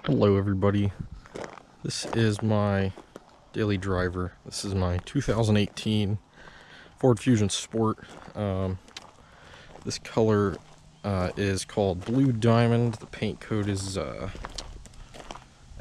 Hello everybody, this is my daily driver. This is my 2018 Ford Fusion Sport. This color is called Blue Diamond. The paint code is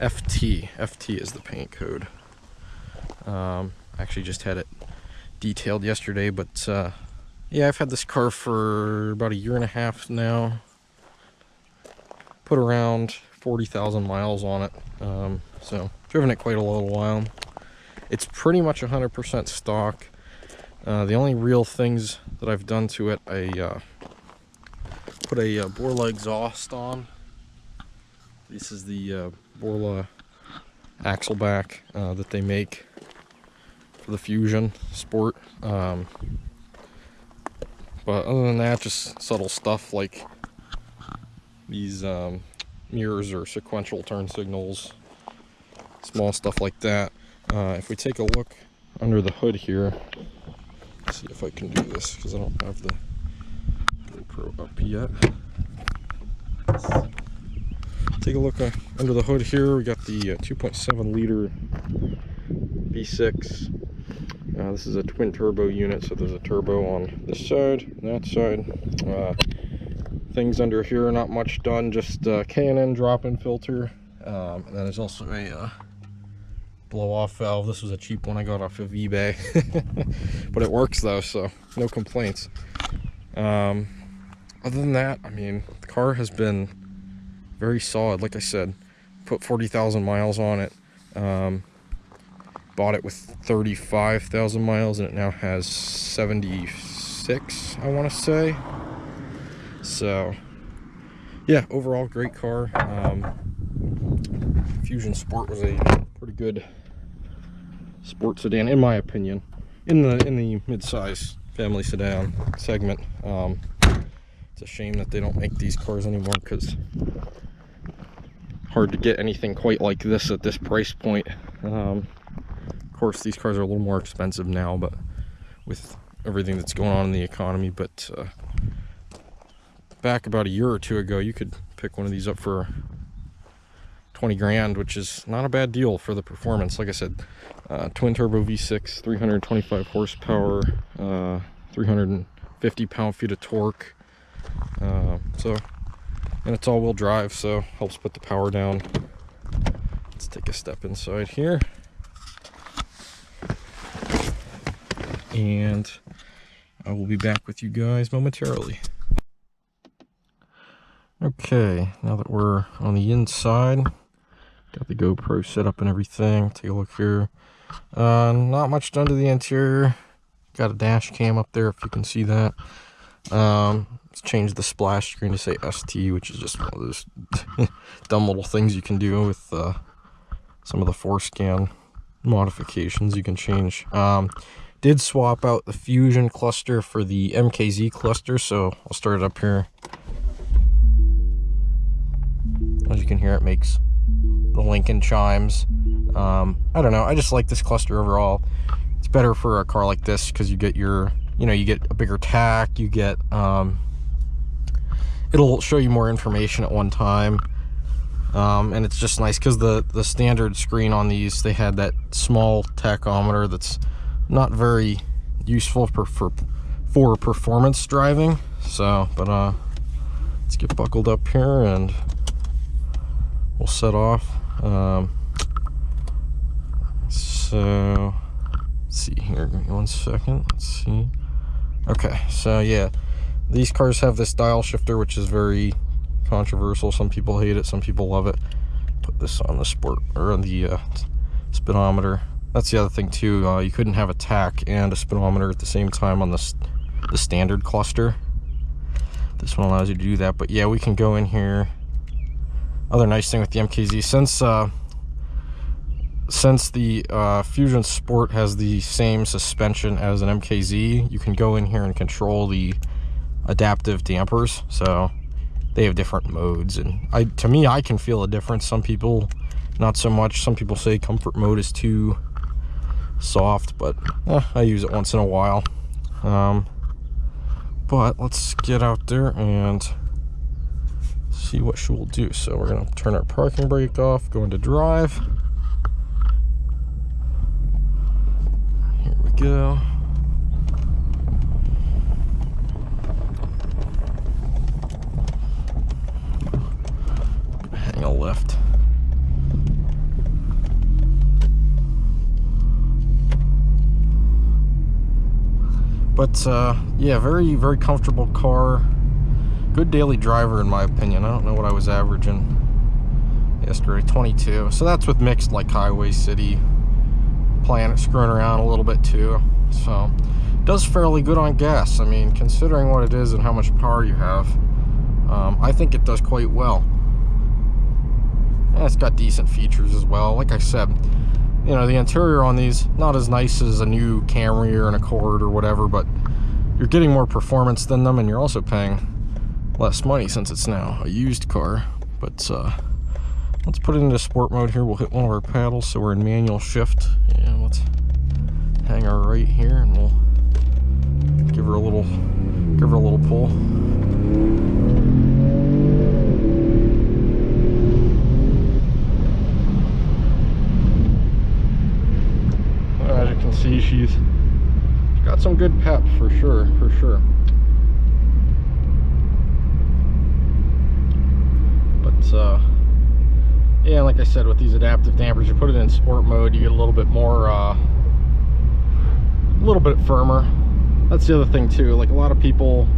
FT. FT is the paint code. I actually just had it detailed yesterday, but yeah, I've had this car for about a year and a half now. Put around 40,000 miles on it, so driven it quite a little while. It's pretty much 100% stock. The only real things that I've done to it, I put a Borla exhaust on. This is the Borla axle back that they make for the Fusion Sport. But other than that, just subtle stuff like these mirrors or sequential turn signals, small stuff like that. If we take a look under the hood here, let's see if I can do this because I don't have the GoPro up yet. Take a look under the hood here. We got the 2.7 liter V6. This is a twin turbo unit, so there's a turbo on this side and that side. Things under here are not much done, just K&N drop-in filter. And then there's also a blow-off valve. This was a cheap one I got off of eBay. But it works though, so no complaints. Other than that, I mean, the car has been very solid. Like I said, put 40,000 miles on it. Bought it with 35,000 miles and it now has 76, I want to say. So yeah, overall great car. Fusion Sport was a pretty good sport sedan in my opinion, in the mid-size family sedan segment. It's a shame that they don't make these cars anymore, because hard to get anything quite like this at this price point. Of course these cars are a little more expensive now, but with everything that's going on in the economy. But back about a year or two ago, you could pick one of these up for 20 grand, which is not a bad deal for the performance. Like I said, twin turbo V6, 325 horsepower, 350 pound-feet of torque. And it's all-wheel drive, so helps put the power down. Let's take a step inside here. And I will be back with you guys momentarily. Okay, now that we're on the inside, got the GoPro set up and everything. Take a look here. Not much done to the interior. Got a dash cam up there if you can see that. Let's change the splash screen to say ST, which is just one of those dumb little things you can do with some of the forescan modifications you can change. Did swap out the Fusion cluster for the MKZ cluster, so I'll start it up here. As you can hear, it makes the Lincoln chimes. I don't know, I just like this cluster overall. It's better for a car like this because you get your, you get a bigger tack, you get, it'll show you more information at one time. And it's just nice because the standard screen on these, they had that small tachometer that's not very useful for performance driving. So, but let's get buckled up here and we'll set off. So let's see here, give me 1 second. Let's see. Okay, so yeah, these cars have this dial shifter, which is very controversial. Some people hate it, some people love it. Put this on the sport, or on the speedometer. That's the other thing too, you couldn't have a tach and a speedometer at the same time on the standard cluster. This one allows you to do that. But yeah, we can go in here. Other nice thing with the MKZ, since the Fusion Sport has the same suspension as an MKZ, you can go in here and control the adaptive dampers. So they have different modes, and to me, I can feel a difference. Some people not so much. Some people say comfort mode is too soft, but I use it once in a while. But let's get out there and see what she will do. So we're gonna turn our parking brake off, go into drive. Here we go. Hang a left. But yeah, very, very comfortable car. Good daily driver in my opinion. I don't know what I was averaging yesterday, 22. So that's with mixed like highway, city, playing it, screwing around a little bit too. So does fairly good on gas. I mean, considering what it is and how much power you have, I think it does quite well. And it's got decent features as well. Like I said, you know, the interior on these, not as nice as a new Camry or an Accord or whatever, but you're getting more performance than them, and you're also paying less money since it's now a used car. But let's put it into sport mode here. We'll hit one of our paddles, so we're in manual shift, and let's hang our right here, and we'll give her a little pull. As you can see, she's got some good pep for sure, yeah, like I said, with these adaptive dampers, you put it in sport mode, you get a little bit more, a little bit firmer. That's the other thing too. Like a lot of people,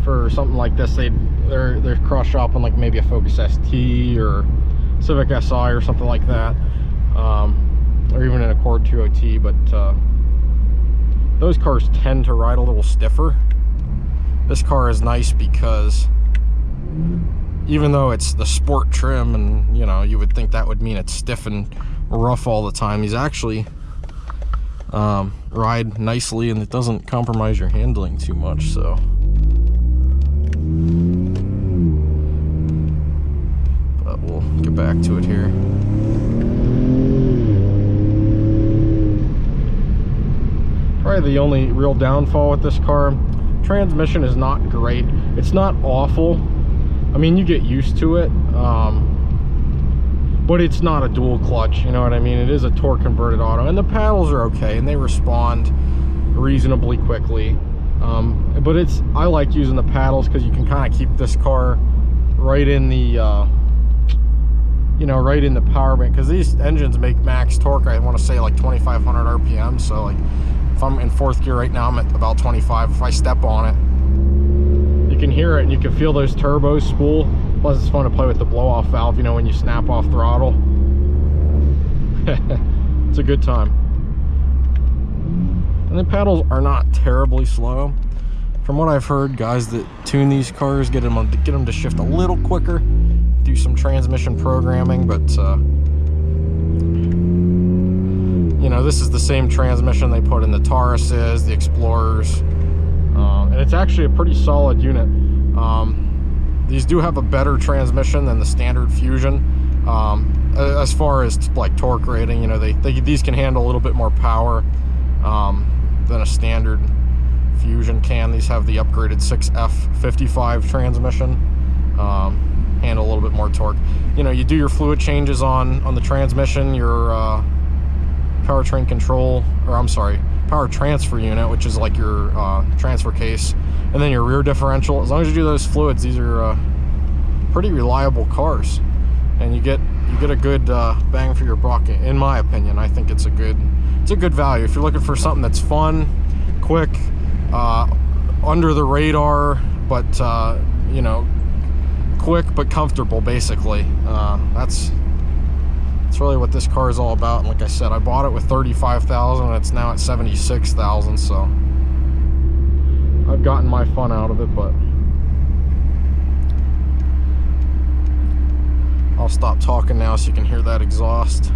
for something like this, they're cross shopping like maybe a Focus ST or Civic Si or something like that, or even an Accord 2OT. But those cars tend to ride a little stiffer. This car is nice because even though it's the sport trim, and you know, you would think that would mean it's stiff and rough all the time, these actually ride nicely, and it doesn't compromise your handling too much. So but we'll get back to it here. Probably the only real downfall with this car, transmission is not great. It's not awful. I mean, you get used to it, but it's not a dual clutch, you know what I mean? It is a torque converted auto, and the paddles are okay, and they respond reasonably quickly. But I like using the paddles because you can kind of keep this car right in the, you know, right in the power band, because these engines make max torque, I want to say like 2,500 RPM. So like if I'm in fourth gear right now, I'm at about 25. If I step on it, you can hear it and you can feel those turbos spool. Plus it's fun to play with the blow off valve, you know, when you snap off throttle. It's a good time. And the pedals are not terribly slow. From what I've heard, guys that tune these cars get them to shift a little quicker, do some transmission programming, but you know, this is the same transmission they put in the Tauruses, the Explorers, and it's actually a pretty solid unit. These do have a better transmission than the standard Fusion, as far as like torque rating. You know, these can handle a little bit more power than a standard Fusion can. These have the upgraded 6F55 transmission, handle a little bit more torque. You know, you do your fluid changes on the transmission, your powertrain control, or I'm sorry, power transfer unit, which is like your transfer case, and then your rear differential. As long as you do those fluids, these are pretty reliable cars, and you get a good bang for your buck. In my opinion, I think it's a good value if you're looking for something that's fun, quick, under the radar, but you know, quick but comfortable. Basically, that's really what this car is all about. And like I said, I bought it with 35,000 and it's now at 76,000, so I've gotten my fun out of it. But I'll stop talking now so you can hear that exhaust.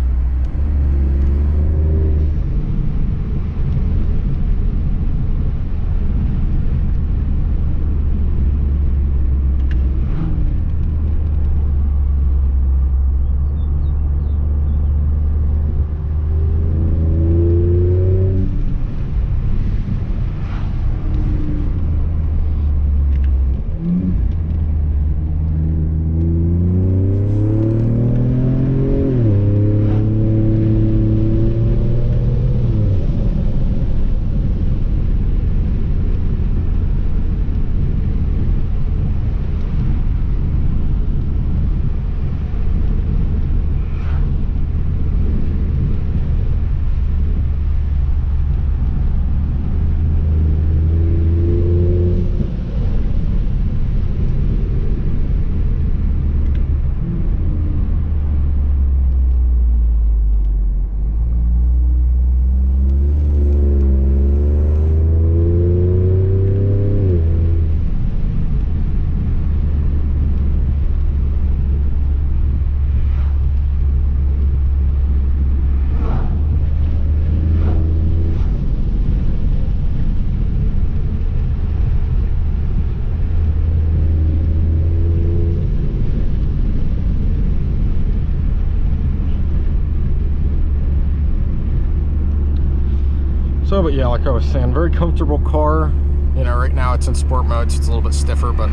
But yeah, like I was saying, very comfortable car. You know, right now it's in sport mode, so it's a little bit stiffer, but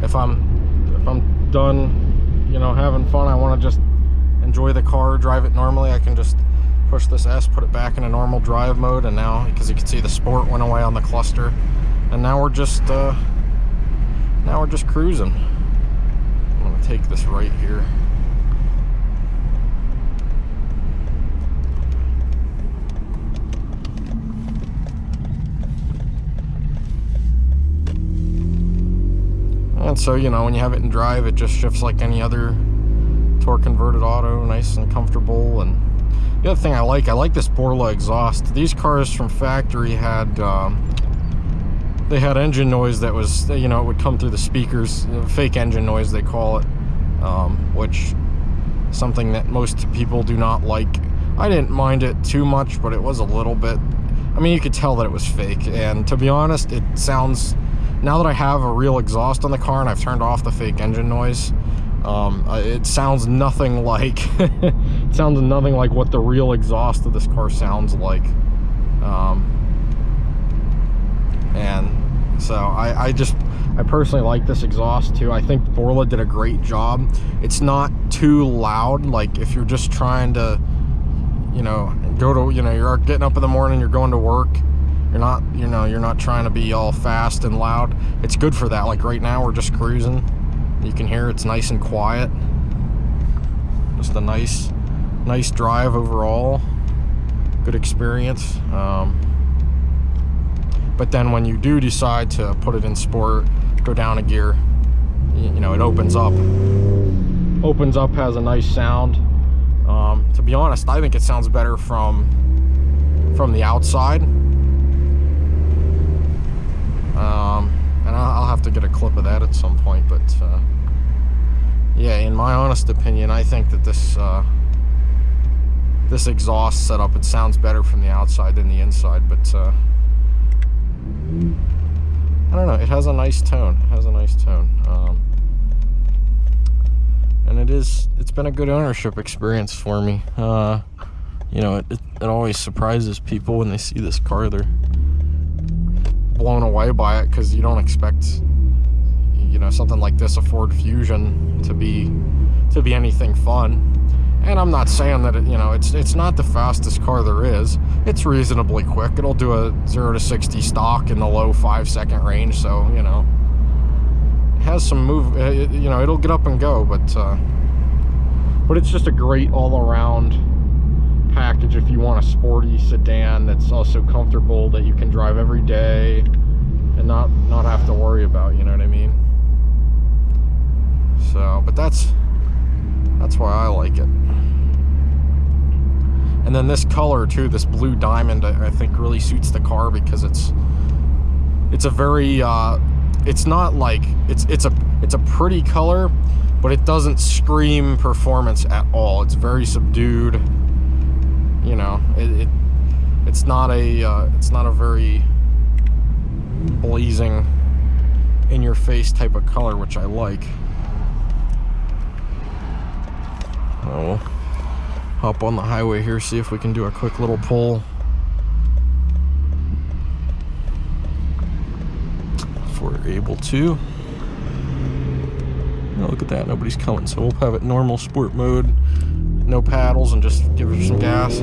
if I'm done, you know, having fun, I want to just enjoy the car, drive it normally, I can just push this S, put it back in a normal drive mode, and now, because you can see the sport went away on the cluster, and now we're just cruising. I'm gonna take this right here. And so, you know, when you have it in drive, it just shifts like any other torque converted auto, nice and comfortable. And the other thing I like this Borla exhaust. These cars from factory had they had engine noise that was, you know, it would come through the speakers, fake engine noise they call it, which something that most people do not like. I didn't mind it too much, but it was a little bit, I mean, you could tell that it was fake. And to be honest, it sounds, now that I have a real exhaust on the car and I've turned off the fake engine noise, it sounds nothing like it sounds nothing like what the real exhaust of this car sounds like. And so I personally like this exhaust too. I think Borla did a great job. It's not too loud. Like if you're just trying to, you know, you're getting up in the morning, you're going to work, you're not trying to be all fast and loud. It's good for that. Like right now we're just cruising. You can hear it's nice and quiet. Just a nice drive overall. Good experience. But then when you do decide to put it in sport, go down a gear, you know, it opens up, has a nice sound. To be honest, I think it sounds better from the outside. And I'll have to get a clip of that at some point, but yeah, in my honest opinion, I think that this exhaust setup, it sounds better from the outside than the inside. But I don't know, it has a nice tone. And it's been a good ownership experience for me. You know, it always surprises people when they see this car. They're blown away by it, because you don't expect, you know, something like this, a Ford Fusion, to be anything fun. And I'm not saying that it, you know, it's not the fastest car there is. It's reasonably quick. It'll do a 0 to 60 stock in the low 5-second range, so, you know, it has some move, you know, it'll get up and go, but it's just a great all-around package if you want a sporty sedan that's also comfortable, that you can drive every day and not have to worry about, you know what I mean? So, but that's why I like it. And then this color too, this blue diamond, I think really suits the car, because it's a very it's not like it's a pretty color, but it doesn't scream performance at all. It's very subdued. You know, it's not a very blazing, in your face type of color, which I like. We'll hop on the highway here, see if we can do a quick little pull. If we're able to. Oh, look at that, nobody's coming, so we'll have it normal sport mode, no paddles, and just give her some gas.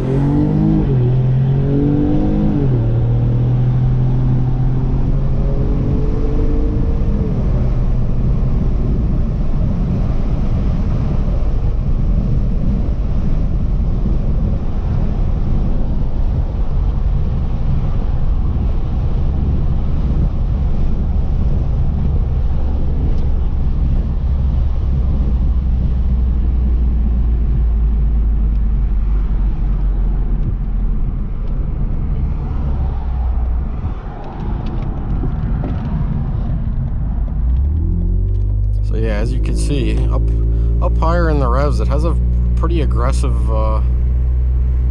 So yeah, as you can see, up higher in the revs, it has a pretty aggressive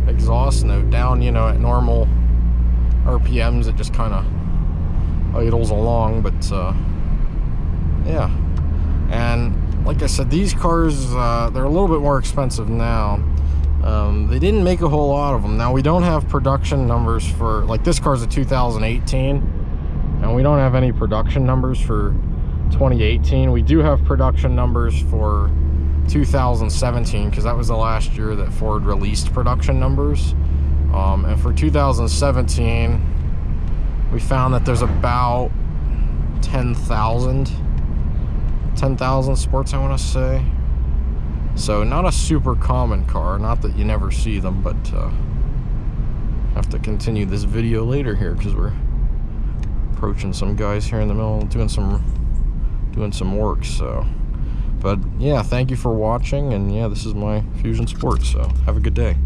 exhaust note. Down, you know, at normal RPMs, it just kind of idles along. But yeah, and like I said, these cars, they're a little bit more expensive now, They didn't make a whole lot of them. Now, we don't have production numbers for, like, this car's a 2018, and we don't have any production numbers for 2018. We do have production numbers for 2017, because that was the last year that Ford released production numbers. And for 2017, we found that there's about 10,000 sports, I want to say. So not a super common car, not that you never see them, but have to continue this video later here because we're approaching some guys here in the middle doing some work. So, but yeah, thank you for watching, and yeah, this is my Fusion Sport, so have a good day.